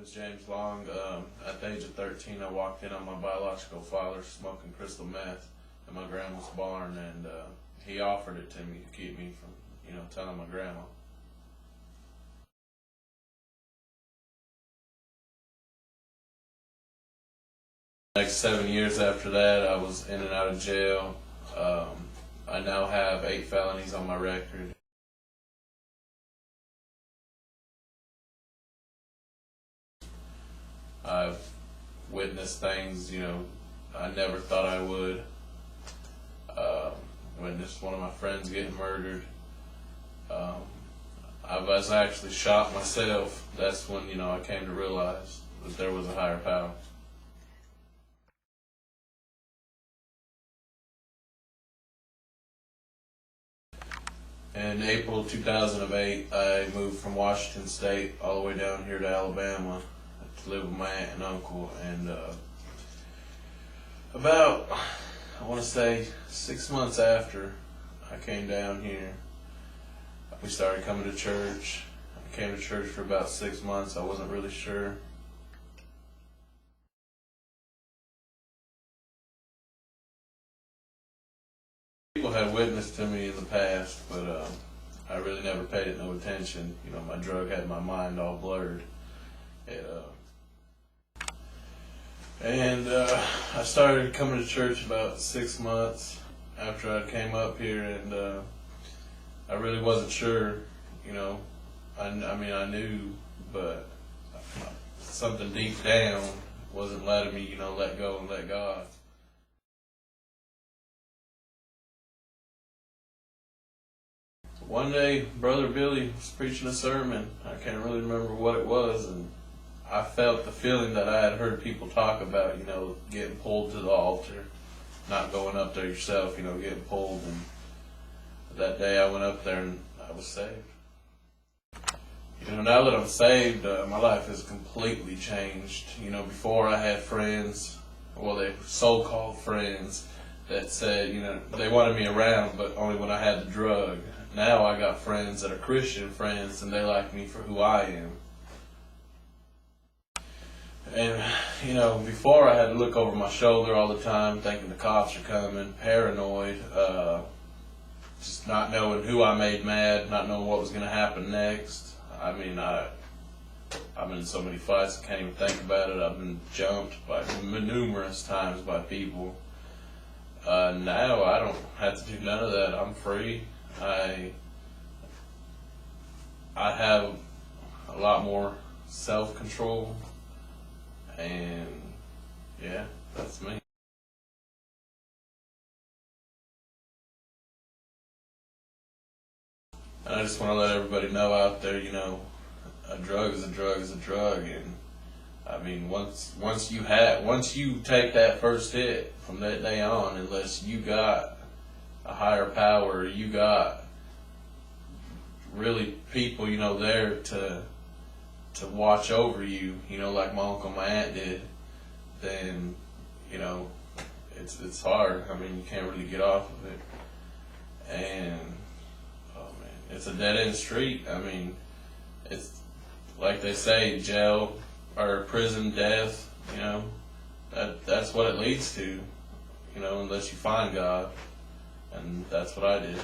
is James Long. At the age of 13, I walked in on my biological father smoking crystal meth in my grandma's barn, and he offered it to me to keep me from, telling my grandma. The next 7 years after that, I was in and out of jail. I now have 8 felonies on my record. I've witnessed things, I never thought I would. Witnessed one of my friends getting murdered. I was actually shot myself. That's when, I came to realize that there was a higher power. In April 2008, I moved from Washington State all the way down here to Alabama to live with my aunt and uncle, and about, I want to say, 6 months after I came down here, we started coming to church. I came to church for about 6 months. I wasn't really sure. People had witnessed to me in the past, but I really never paid it no attention. My drug had my mind all blurred. I started coming to church about 6 months after I came up here, and I really wasn't sure. I knew, but something deep down wasn't letting me, let go and let God. One day, Brother Billy was preaching a sermon. I can't really remember what it was, and I felt the feeling that I had heard people talk about, getting pulled to the altar, not going up there yourself, getting pulled. And that day I went up there and I was saved. Now that I'm saved, my life has completely changed. Before I had friends, well, they were so-called friends, that said, they wanted me around, but only when I had the drug. Now I got friends that are Christian friends, and they like me for who I am. And, before I had to look over my shoulder all the time, thinking the cops are coming, paranoid, just not knowing who I made mad, not knowing what was going to happen next. I've been in so many fights, I can't even think about it. I've been jumped by numerous times by people. Now I don't have to do none of that. I'm free. I have a lot more self-control, and yeah, that's me. And I just want to let everybody know out there, a drug is a drug is a drug, and once you take that first hit, from that day on, unless you got a higher power, you got really people, there to watch over you, like my uncle and my aunt did, then, it's hard. You can't really get off of it. And, oh man, it's a dead-end street. It's like they say, jail or prison, death, that's what it leads to, unless you find God. And that's what I did.